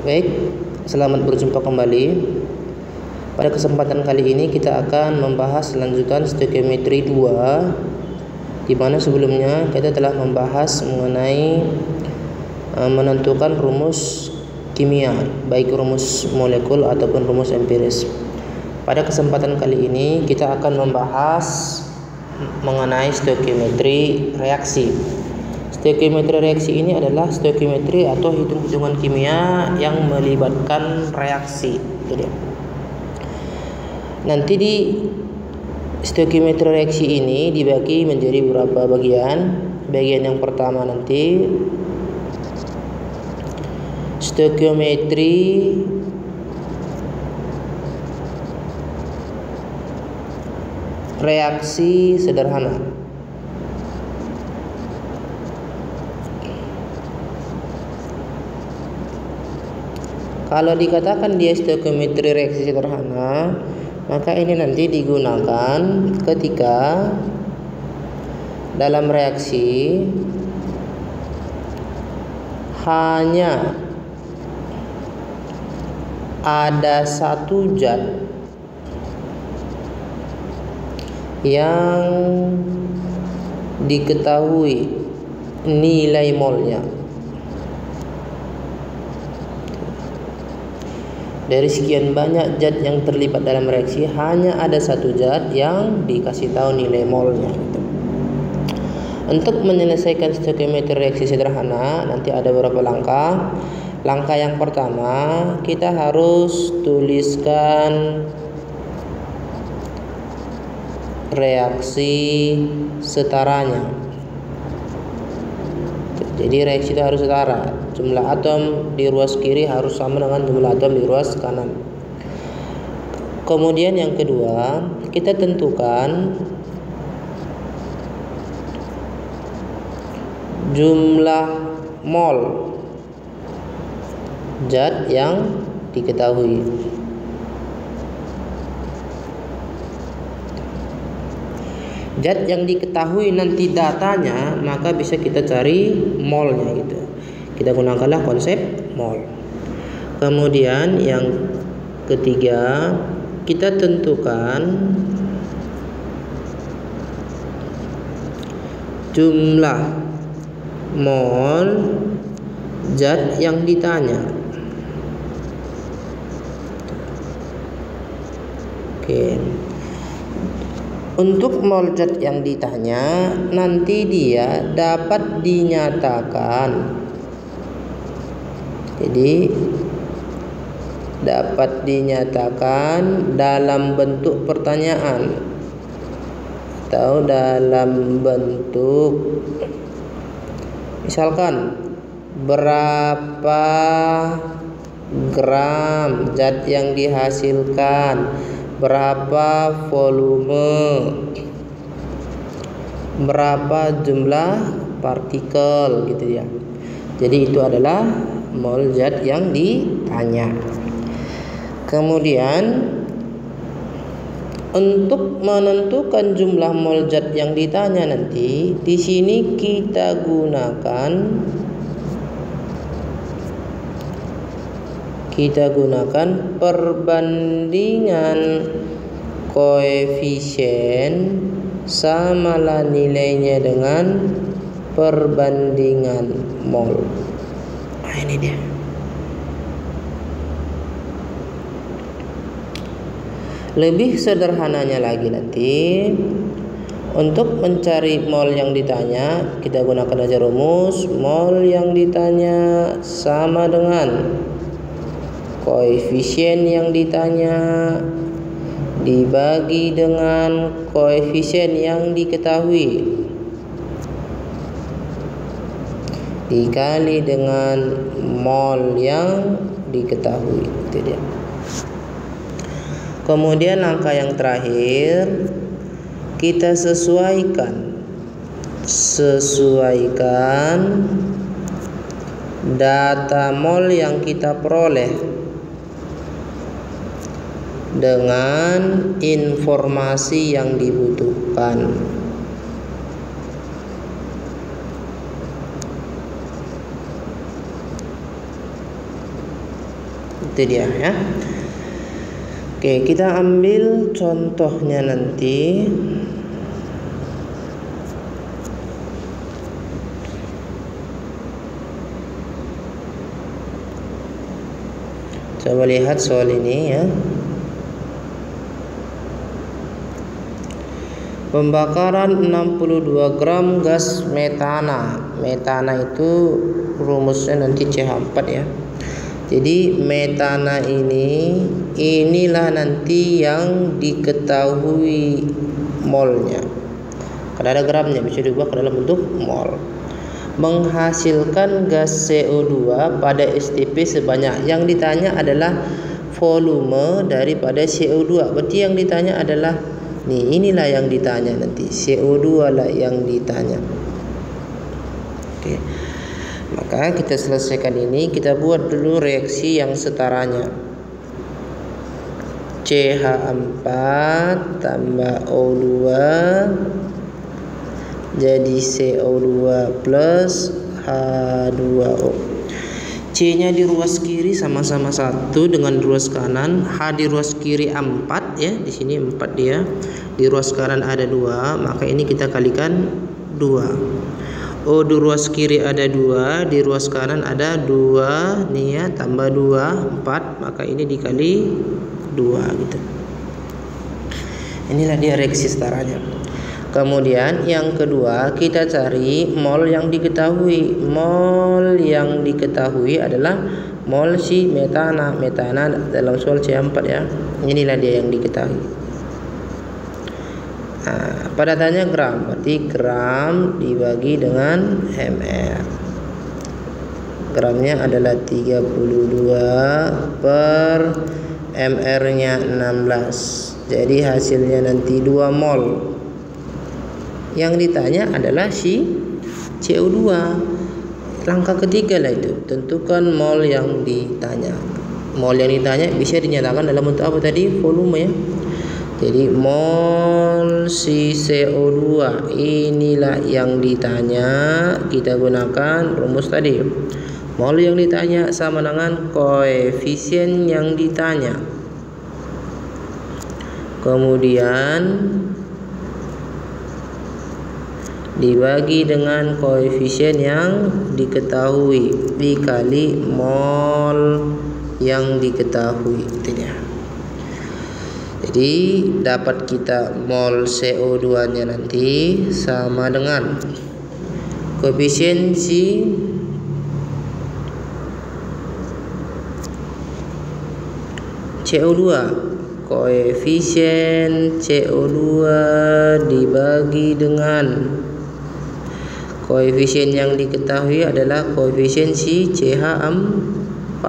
Baik, selamat berjumpa kembali. Pada kesempatan kali ini kita akan membahas lanjutan stoikiometri 2, di mana sebelumnya kita telah membahas mengenai menentukan rumus kimia, baik rumus molekul ataupun rumus empiris. Pada kesempatan kali ini kita akan membahas mengenai stoikiometri reaksi. Stoikiometri reaksi ini adalah stoikiometri atau hitung-hitungan kimia yang melibatkan reaksi. Jadi, nanti di stoikiometri reaksi ini dibagi menjadi beberapa bagian. Bagian yang pertama nanti stoikiometri reaksi sederhana. Kalau dikatakan dia stoikiometri reaksi sederhana, maka ini nanti digunakan ketika dalam reaksi hanya ada satu zat yang diketahui nilai molnya. Dari sekian banyak zat yang terlibat dalam reaksi, hanya ada satu zat yang dikasih tahu nilai molnya. Untuk menyelesaikan stoikiometri reaksi sederhana, nanti ada beberapa langkah. Langkah yang pertama, kita harus tuliskan reaksi setaranya. Jadi reaksi itu harus setara. Jumlah atom di ruas kiri harus sama dengan jumlah atom di ruas kanan. Kemudian yang kedua, kita tentukan jumlah mol zat yang diketahui. Zat yang diketahui nanti datanya, maka bisa kita cari molnya gitu. Kita gunakanlah konsep mol. Kemudian yang ketiga, kita tentukan jumlah mol zat yang ditanya. Oke. Untuk mol zat yang ditanya, nanti dia dapat dinyatakan. Jadi dapat dinyatakan dalam bentuk pertanyaan atau dalam bentuk misalkan berapa gram zat yang dihasilkan, berapa volume, berapa jumlah partikel gitu ya. Jadi itu adalah mol zat yang ditanya. Kemudian untuk menentukan jumlah mol zat yang ditanya nanti, di sini kita gunakan perbandingan koefisien samalah nilainya dengan perbandingan mol. Nah, ini dia. Lebih sederhananya lagi nanti, untuk mencari mol yang ditanya, kita gunakan aja rumus mol yang ditanya sama dengan koefisien yang ditanya dibagi dengan koefisien yang diketahui dikali dengan mol yang diketahui. Itu dia. Kemudian langkah yang terakhir, kita sesuaikan data mol yang kita peroleh dengan informasi yang dibutuhkan. Itu dia ya. Oke, kita ambil contohnya nanti. Coba lihat soal ini ya. Pembakaran 62 gram gas metana. Metana itu rumusnya nanti CH4 ya. Jadi metana inilah nanti yang diketahui molnya. Karena ada gramnya, bisa diubah ke dalam bentuk mol. Menghasilkan gas CO2 pada STP sebanyak. Yang ditanya adalah volume daripada CO2. Berarti yang ditanya adalah inilah yang ditanya nanti. CO2 lah yang ditanya. Oke. Maka kita selesaikan ini, kita buat dulu reaksi yang setaranya. CH4 tambah O2 jadi CO2 plus H2O. C-nya di ruas kiri sama-sama 1 dengan ruas kanan. H di ruas kiri 4 ya, di sini 4 dia. Di ruas kanan ada 2, maka ini kita kalikan 2. O di ruas kiri ada 2, di ruas kanan ada 2 nih ya, tambah 2 4, maka ini dikali 2 gitu. Inilah dia reaksi setaranya. Kemudian yang kedua kita cari mol yang diketahui. Mol yang diketahui adalah mol si metana. Metana dalam soal C4 ya. Inilah dia yang diketahui. Nah, pada tanya gram, berarti gram dibagi dengan mr. Gramnya adalah 32 per mr-nya 16. Jadi hasilnya nanti 2 mol. Yang ditanya adalah si CO2. Langkah ketiga lah itu, tentukan mol yang ditanya. Mol yang ditanya bisa dinyatakan dalam bentuk apa tadi? Volume ya. Jadi mol si CO2 inilah yang ditanya. Kita gunakan rumus tadi. Mol yang ditanya sama dengan koefisien yang ditanya. Kemudian dibagi dengan koefisien yang diketahui dikali mol yang diketahui. Itu dia. Jadi dapat kita mol CO2 nya nanti sama dengan koefisien si CO2. Koefisien CO2 dibagi dengan koefisien yang diketahui adalah koefisien si CH4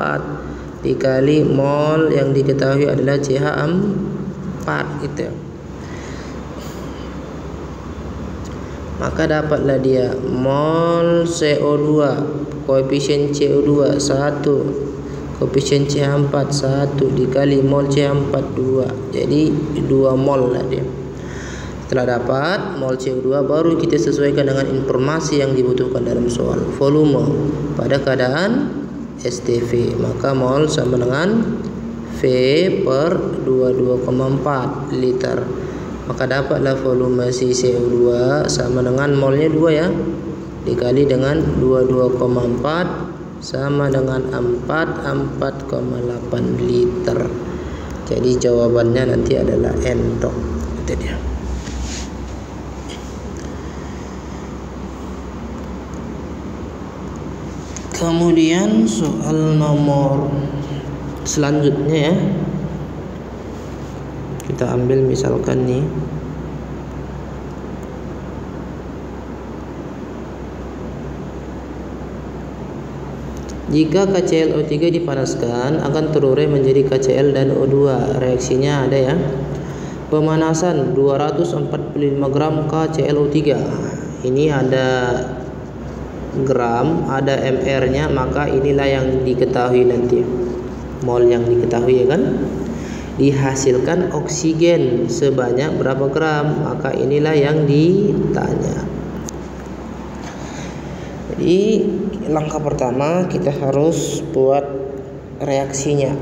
dikali mol yang diketahui adalah CH4 gitu. Maka dapatlah dia mol CO2 koefisien CO2 1, koefisien CH4 1 dikali mol CH4 2. Jadi 2 mol lah dia. Setelah dapat mol CO2 baru kita sesuaikan dengan informasi yang dibutuhkan dalam soal. Volume pada keadaan STV, maka mol sama dengan V per 22,4 liter. Maka dapatlah volume si CO2 sama dengan molnya 2 ya, dikali dengan 22,4 sama dengan 4,8 liter. Jadi jawabannya nanti adalah N dok. Itu dia. Kemudian soal nomor selanjutnya ya, kita ambil misalkan nih, jika KClO3 dipanaskan akan terurai menjadi KCl dan O2. Reaksinya ada ya. Pemanasan 245 gram KClO3. Ini ada gram, ada mr-nya, maka inilah yang diketahui nanti. Mol yang diketahui ya kan. Dihasilkan oksigen sebanyak berapa gram, maka inilah yang ditanya. Jadi langkah pertama kita harus buat reaksinya.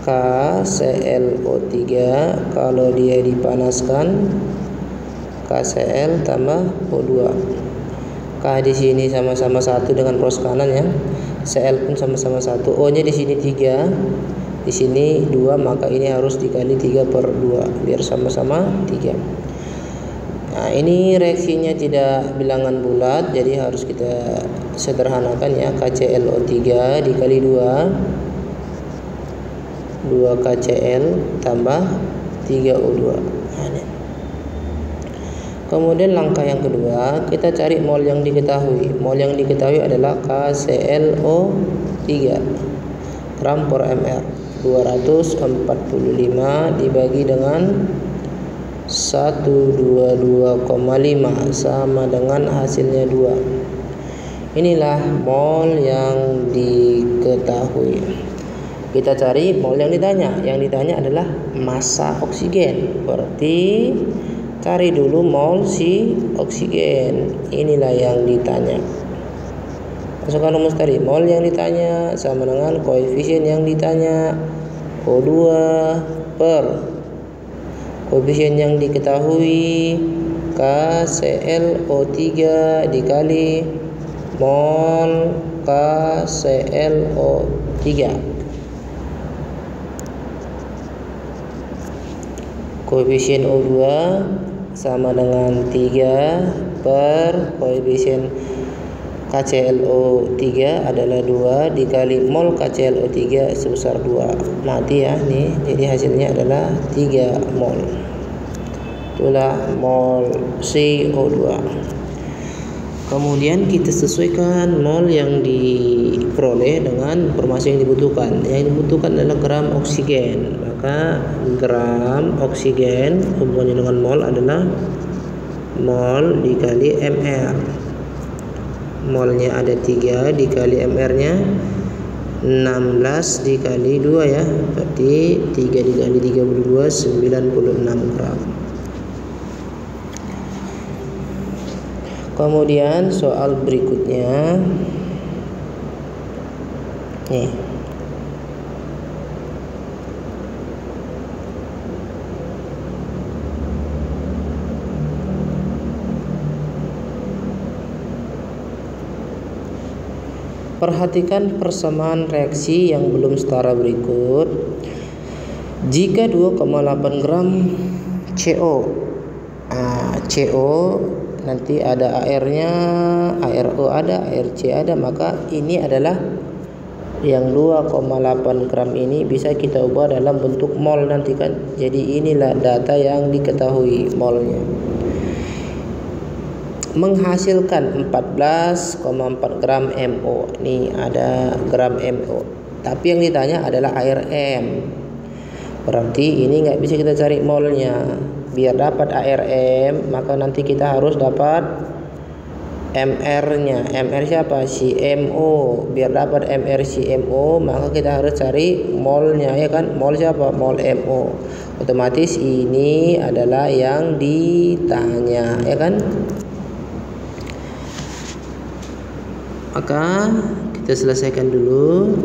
KClO3 kalau dia dipanaskan, KCl tambah O2. K di sini sama-sama 1 dengan pros kanan ya. Cl pun sama-sama 1. O-nya di sini 3, di sini 2, maka ini harus dikali 3/2 biar sama-sama 3. Nah, ini reaksinya tidak bilangan bulat, jadi harus kita sederhanakan ya. KClO3 dikali 2 KCl tambah 3O2. Kemudian langkah yang kedua, kita cari mol yang diketahui. Mol yang diketahui adalah KClO3 gram per ml. 245 dibagi dengan 122,5 sama dengan hasilnya 2. Inilah mol yang diketahui. Kita cari mol yang ditanya. Yang ditanya adalah massa oksigen. Berarti cari dulu mol si oksigen. Inilah yang ditanya. Masukkan rumus tadi. Mol yang ditanya sama dengan koefisien yang ditanya, O2 per koefisien yang diketahui, KClO3 dikali mol KClO3. Koefisien O2 sama dengan 3 per koefisien KClO3 adalah 2 dikali mol KClO3 sebesar 2. Mati ya nih. Jadi hasilnya adalah 3 mol. Itulah mol CO2. Kemudian kita sesuaikan mol yang diperoleh dengan informasi yang dibutuhkan. Yang dibutuhkan adalah gram oksigen. Maka gram oksigen hubungannya dengan mol adalah mol dikali mr. Molnya ada 3 dikali mr-nya 16 dikali 2 ya. Berarti 3 dikali 32 96 gram. Kemudian soal berikutnya nih. Perhatikan persamaan reaksi yang belum setara berikut. Jika 2,8 gram CO, CO nanti ada AR-nya, ARO ada, ARC ada, maka ini adalah yang 2,8 gram ini bisa kita ubah dalam bentuk mol nanti kan. Jadi inilah data yang diketahui molnya. Menghasilkan 14,4 gram MO. Ini ada gram MO. Tapi yang ditanya adalah ARM. Berarti ini nggak bisa kita cari molnya. Biar dapat ARM, maka nanti kita harus dapat MR-nya. MR siapa? CMO. Biar dapat MR CMO, maka kita harus cari molnya ya kan? Mol siapa? Mol MO. Otomatis ini adalah yang ditanya ya kan? Maka kita selesaikan dulu.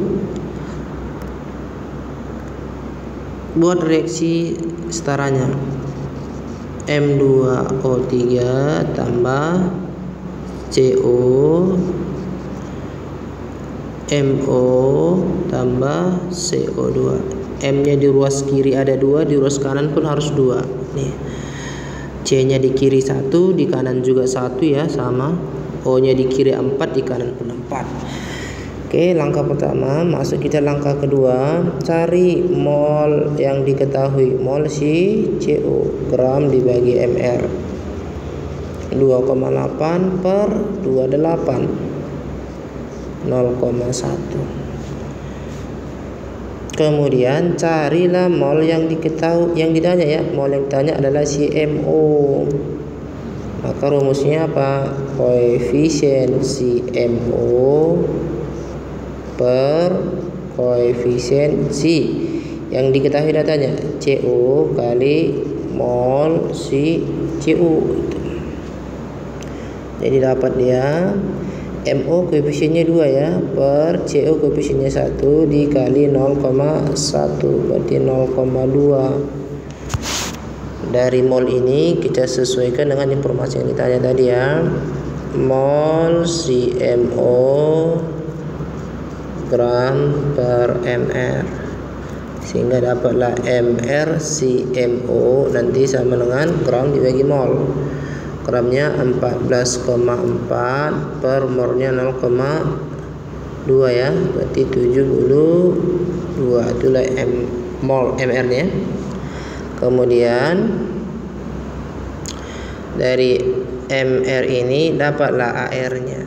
Buat reaksi setaranya. M2O3 tambah CO MO tambah CO2. M-nya di ruas kiri ada 2, di ruas kanan pun harus 2. Nih. C-nya di kiri 1, di kanan juga 1 ya, sama. O-nya di kiri 4, di kanan pun 4. Oke, langkah pertama, masuk kita langkah kedua, cari mol yang diketahui. Mol si CO, gram dibagi mr. 2,8 per 28, 0,1. Kemudian carilah mol yang diketahui, yang ditanya ya. Mol yang ditanya adalah CMO. Maka rumusnya apa? Koefisien CMO per koefisien C. Yang diketahui datanya CO kali mol si CO. Jadi dapat dia MO koefisiennya 2 ya, per CO koefisiennya 1 dikali 0,1 berarti 0,2. Dari mol ini kita sesuaikan dengan informasi yang ditanya tadi ya, mol CMO gram per mr, sehingga dapatlah mr CMO nanti sama dengan gram dibagi mol. Gramnya 14,4 per molnya 0,2 ya, berarti 72, itulah mol mr nya. Kemudian dari mr ini dapatlah AR nya,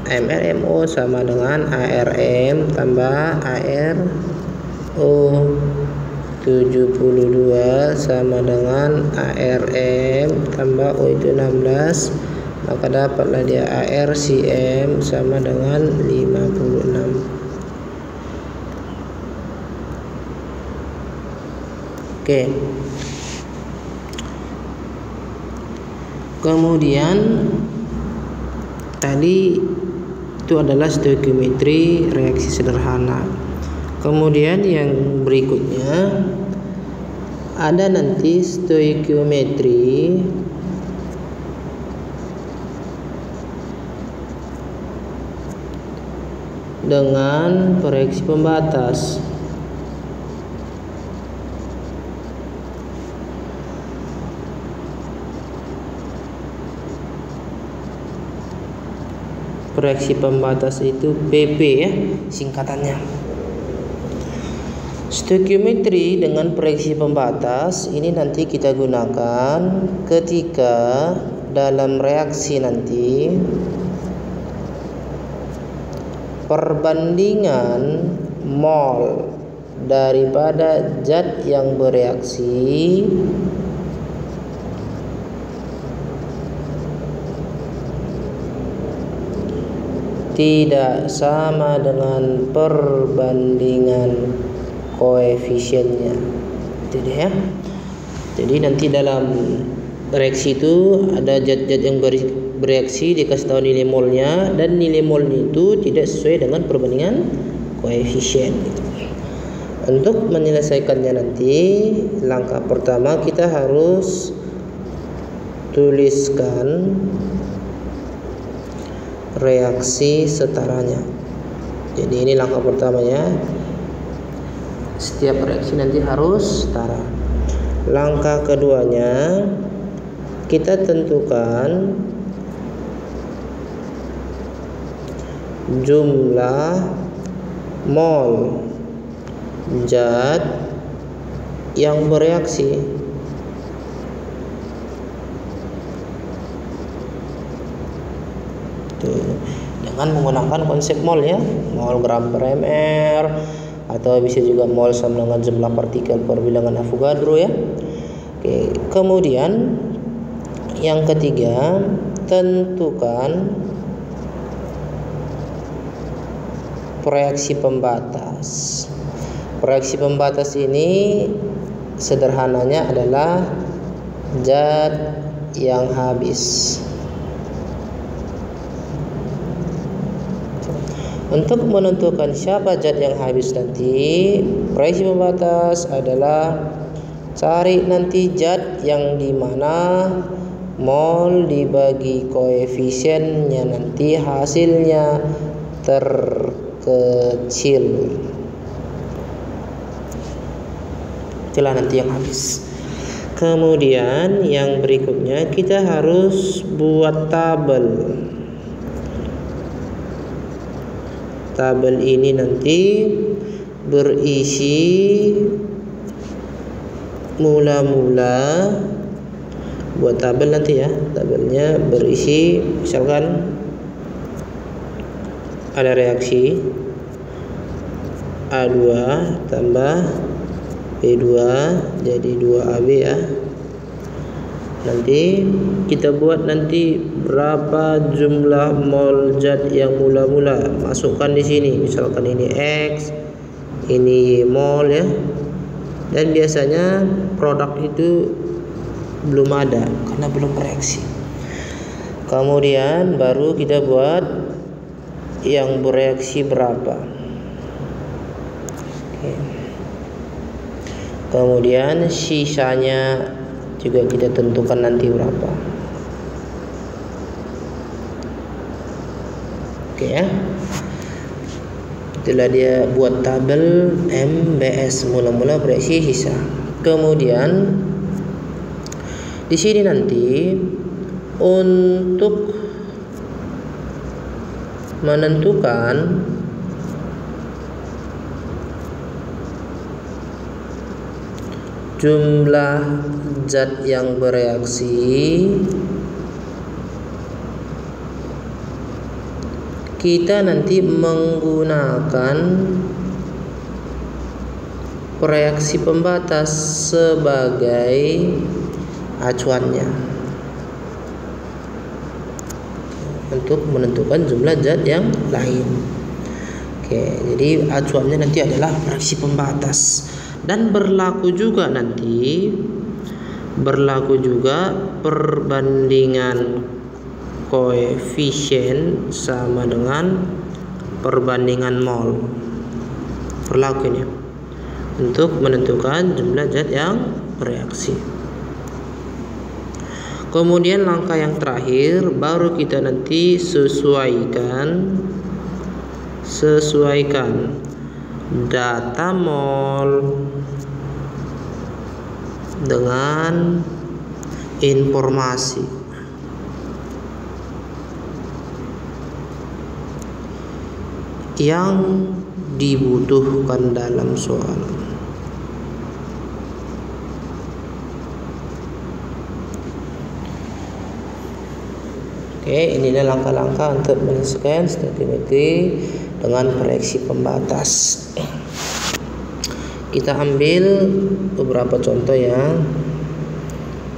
MRMO sama dengan ARM tambah ARO, 72 sama dengan ARM tambah O itu 16, maka dapatlah dia ARCM sama dengan 56. Oke. Kemudian tadi itu adalah stoikiometri reaksi sederhana. Kemudian yang berikutnya ada nanti stoikiometri dengan proyeksi pembatas. Proyeksi pembatas itu PP ya singkatannya. Stoikiometri dengan proyeksi pembatas ini nanti kita gunakan ketika dalam reaksi nanti perbandingan mol daripada zat yang bereaksi tidak sama dengan perbandingan koefisiennya. Itu dia ya. Jadi nanti dalam reaksi itu ada zat-zat yang bereaksi, dikasih tahu nilai molnya, dan nilai molnya itu tidak sesuai dengan perbandingan koefisien. Untuk menyelesaikannya nanti langkah pertama kita harus tuliskan reaksi setaranya. Jadi ini langkah pertamanya. Setiap reaksi nanti harus setara. Langkah keduanya kita tentukan jumlah mol zat yang bereaksi. Dengan menggunakan konsep mol ya, mol gram per mr, atau bisa juga mol sama dengan jumlah partikel per bilangan Avogadro ya. Oke, kemudian yang ketiga, tentukan proyeksi pembatas. Proyeksi pembatas ini sederhananya adalah zat yang habis. Untuk menentukan siapa zat yang habis nanti, proyeksi pembatas adalah cari nanti zat yang dimana mol dibagi koefisiennya nanti hasilnya terkecil. Itulah nanti yang habis. Kemudian yang berikutnya kita harus buat tabel. Tabel ini nanti berisi mula-mula, buat tabel nanti ya. Tabelnya berisi misalkan ada reaksi A2 tambah B2 jadi 2AB ya. Nanti kita buat nanti berapa jumlah mol zat yang mula-mula, masukkan di sini. Misalkan ini X, ini Y mol ya. Dan biasanya produk itu belum ada karena belum bereaksi. Kemudian baru kita buat yang bereaksi berapa. Oke. Kemudian sisanya juga kita tentukan nanti berapa. Oke ya. Itulah dia buat tabel MBS, mula-mula bereaksi sisa. Kemudian di sini nanti untuk menentukan jumlah zat yang bereaksi, kita nanti menggunakan reaksi pembatas sebagai acuannya untuk menentukan jumlah zat yang lain. Oke, jadi acuannya nanti adalah reaksi pembatas, dan berlaku juga perbandingan koefisien sama dengan perbandingan mol. Berlaku ini untuk menentukan jumlah zat yang bereaksi. Kemudian langkah yang terakhir baru kita nanti sesuaikan data mol dengan informasi yang dibutuhkan dalam soal. Oke, inilah langkah-langkah untuk menyelesaikan stoikiometri dengan reaksi pembatas. Kita ambil beberapa contoh ya.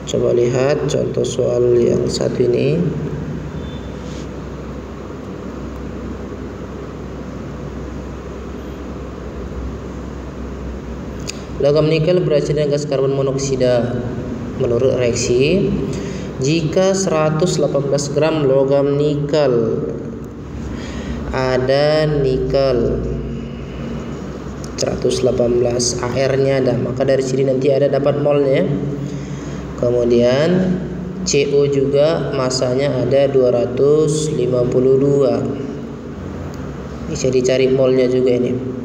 Coba lihat contoh soal yang satu ini. Logam nikel bereaksi dengan gas karbon monoksida menurut reaksi. Jika 118 gram logam nikel ada nikel 118, AR-nya ada, maka dari sini nanti ada dapat molnya. Kemudian CO juga masanya ada 252. Bisa dicari molnya juga ini.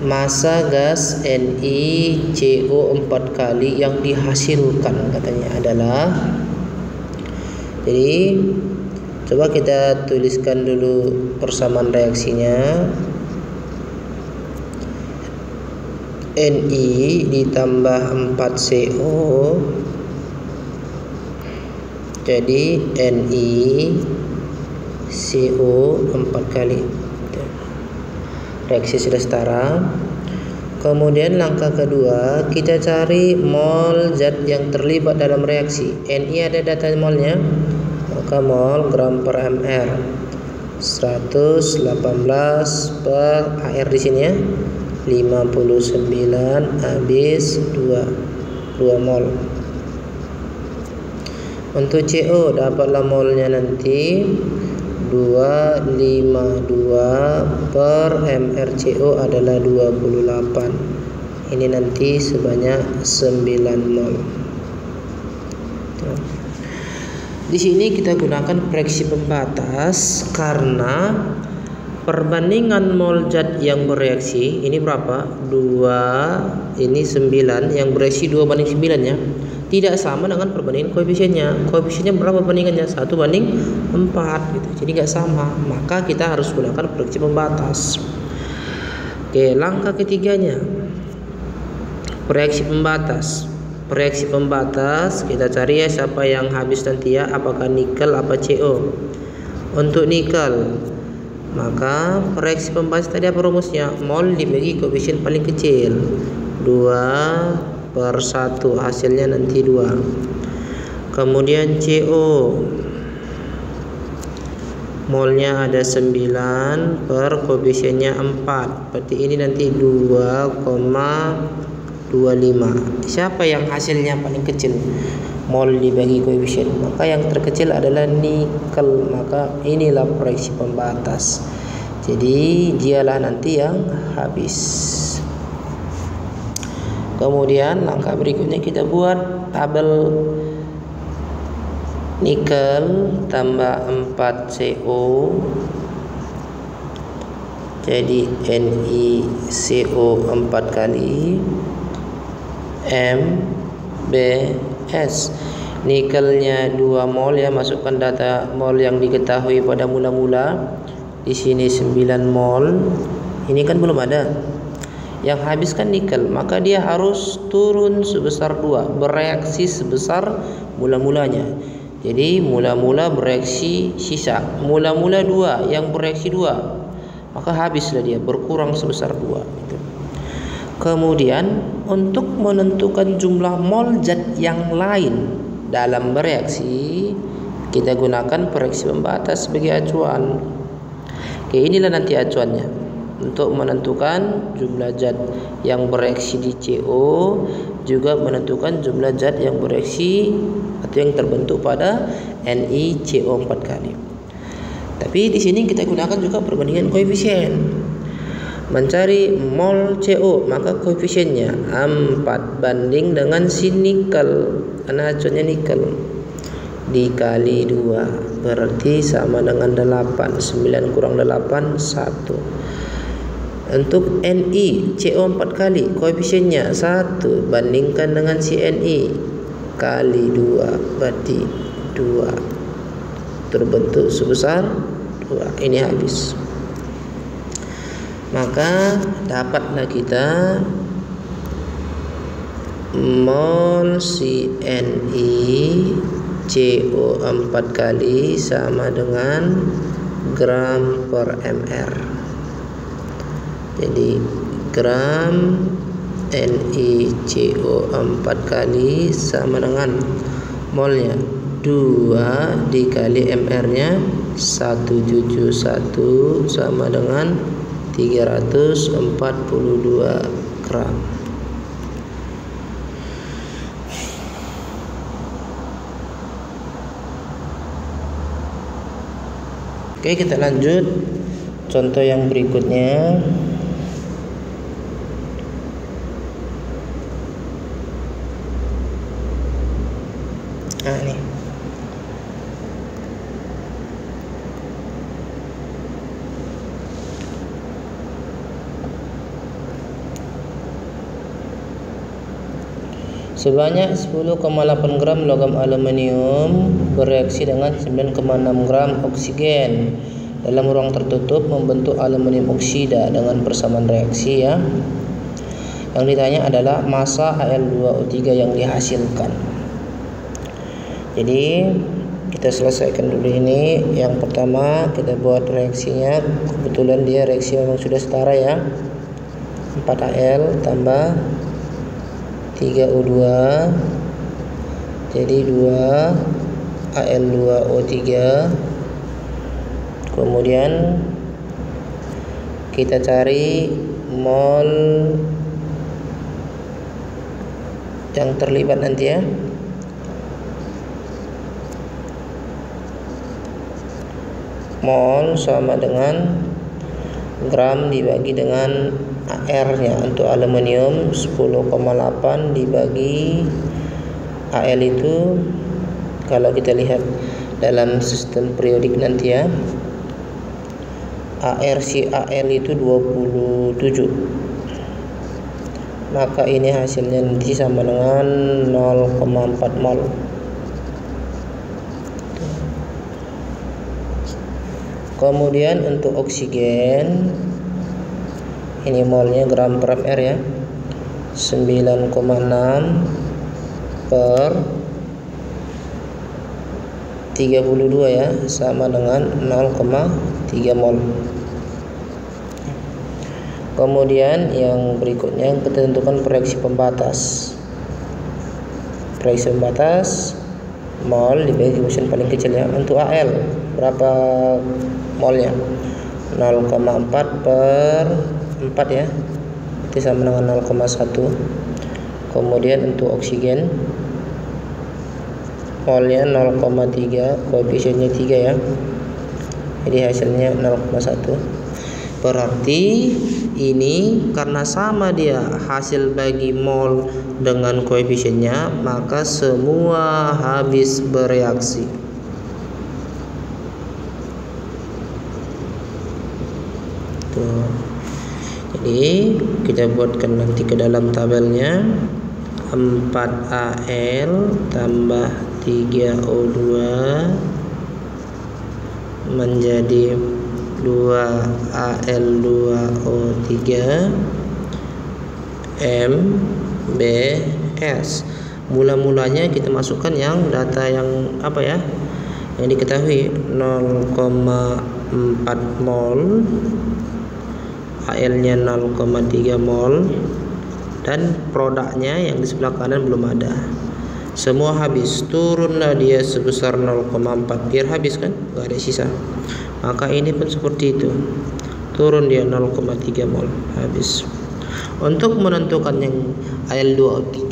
Masa gas NiCO 4 kali yang dihasilkan katanya adalah, jadi coba kita tuliskan dulu persamaan reaksinya. Ni ditambah 4CO jadi NiCO 4 kali. Reaksi sudah setara. Kemudian langkah kedua, kita cari mol zat yang terlibat dalam reaksi. Ni ada data molnya, maka mol gram per ml 118 per AR di sini ya 59 habis 2 mol. Untuk CO dapatlah molnya nanti 252 per mrCO adalah 28. Ini nanti sebanyak 9 mol. Di sini kita gunakan reaksi pembatas karena perbandingan mol zat yang bereaksi ini berapa? 2, ini 9, yang bereaksi 2 banding 9 ya. Tidak sama dengan perbandingan koefisiennya. Koefisiennya berapa perbandingannya? 1 banding 4 gitu. Jadi nggak sama. Maka kita harus gunakan reaksi pembatas. Oke, langkah ketiganya reaksi pembatas. Reaksi pembatas kita cari ya siapa yang habis nanti ya, apakah nikel apa CO. Untuk nikel, maka reaksi pembatas tadi apa rumusnya? Mol dibagi koefisien paling kecil 2/1, hasilnya nanti 2. Kemudian CO molnya ada 9 per koefisiennya 4, berarti ini nanti 2,4 25. Siapa yang hasilnya paling kecil? Mol dibagi koefisien, maka yang terkecil adalah nikel. Maka inilah proyeksi pembatas. Jadi dialah nanti yang habis. Kemudian langkah berikutnya kita buat tabel nikel tambah 4CO. Jadi NiCO 4 kali MbS. Nikelnya 2 mol ya, masukkan data mol yang diketahui pada mula-mula. Di sini 9 mol. Ini kan belum ada. Yang habis kan nikel, maka dia harus turun sebesar 2, bereaksi sebesar mula-mulanya. Jadi mula-mula bereaksi sisa, mula-mula 2 yang bereaksi 2, maka habislah dia, berkurang sebesar 2 gitu. Kemudian untuk menentukan jumlah mol zat yang lain dalam bereaksi, kita gunakan proyeksi pembatas sebagai acuan. Oke, inilah nanti acuannya untuk menentukan jumlah zat yang bereaksi di CO, juga menentukan jumlah zat yang bereaksi atau yang terbentuk pada NiCO 4 kali. Tapi di sini kita gunakan juga perbandingan koefisien. Mencari mol CO, maka koefisiennya 4 banding dengan si nikel, karena acuannya nikel, dikali 2 berarti sama dengan 8. 9 kurang 8 1. Untuk NiCO 4 kali, koefisiennya 1 bandingkan dengan si Ni kali 2 berarti 2, terbentuk sebesar 2. Ini habis. Maka dapatlah kita mol NiCO 4 kali sama dengan gram per mr. Jadi gram NiCO 4 kali sama dengan molnya 2 dikali mr nya 171 sama dengan 342 gram. Oke, kita lanjut contoh yang berikutnya. Ini sebanyak 10,8 gram logam aluminium bereaksi dengan 9,6 gram oksigen dalam ruang tertutup membentuk aluminium oksida dengan persamaan reaksi ya. Yang ditanya adalah massa Al2O3 yang dihasilkan. Jadi kita selesaikan dulu ini. Yang pertama kita buat reaksinya. Kebetulan dia reaksi memang sudah setara ya. 4Al tambah 3O2 jadi 2Al2O3. Kemudian kita cari mol yang terlibat nanti ya. Mol sama dengan gram dibagi dengan AR-nya. Untuk aluminium 10,8 dibagi Al itu, kalau kita lihat dalam sistem periodik nanti ya, AR itu 27, maka ini hasilnya nanti sama dengan 0,4 mol. Kemudian untuk oksigen, ini molnya gram per mr ya, 9,6 per 32 ya, sama dengan 0,3 mol. Kemudian yang berikutnya kita tentukan proyeksi pembatas. Proyeksi pembatas mol dibagi koefisien paling kecil ya. Untuk Al berapa molnya? 0,4 per 4 ya, itu sama dengan 0,1. Kemudian untuk oksigen molnya 0,3, koefisiennya 3 ya. Jadi hasilnya 0,1. Berarti ini karena sama dia hasil bagi mol dengan koefisiennya, maka semua habis bereaksi. Tuh. Jadi kita buatkan nanti ke dalam tabelnya 4Al tambah 3O2 menjadi 2Al2O3 MbS. Mula-mulanya kita masukkan yang data yang apa ya, yang diketahui 0,4 mol, Al nya 0,3 mol, dan produknya yang di sebelah kanan belum ada. Semua habis, turunlah dia sebesar 0,4 biar habis kan, gak ada sisa. Maka ini pun seperti itu, turun dia 0,3 mol, habis. Untuk menentukan yang Al2O3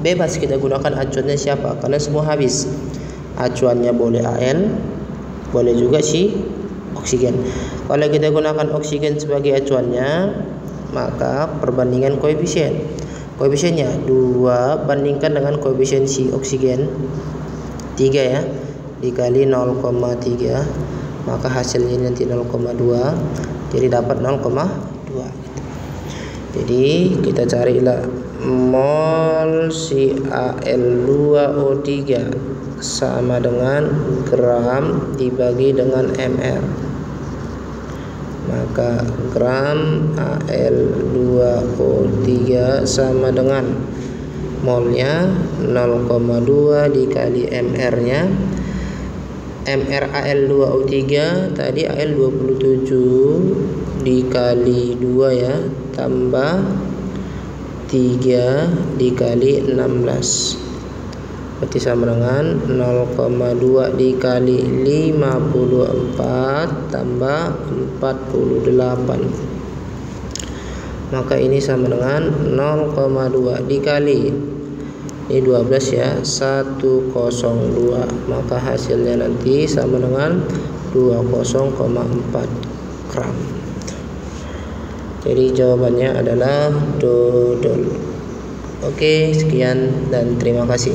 bebas kita gunakan acuannya siapa, karena semua habis. Acuannya boleh Al, boleh juga si oksigen. Kalau kita gunakan oksigen sebagai acuannya, maka perbandingan koefisiennya 2 bandingkan dengan koefisien si oksigen 3 ya, dikali 0,3, maka hasilnya nanti 0,2, jadi dapat 0,2. Jadi kita carilah mol si Al2O3 sama dengan gram dibagi dengan mr. Maka gram Al2O3 sama dengan molnya 0,2 dikali mr nya. Mr Al2O3 tadi Al 27 dikali 2 ya, tambah 3 dikali 16, berarti sama dengan 0,2 dikali 54 tambah 48, maka ini sama dengan 0,2 dikali ini 12 ya, 102, maka hasilnya nanti sama dengan 20,4 gram. Jadi jawabannya adalah dodol. Oke, sekian dan terima kasih.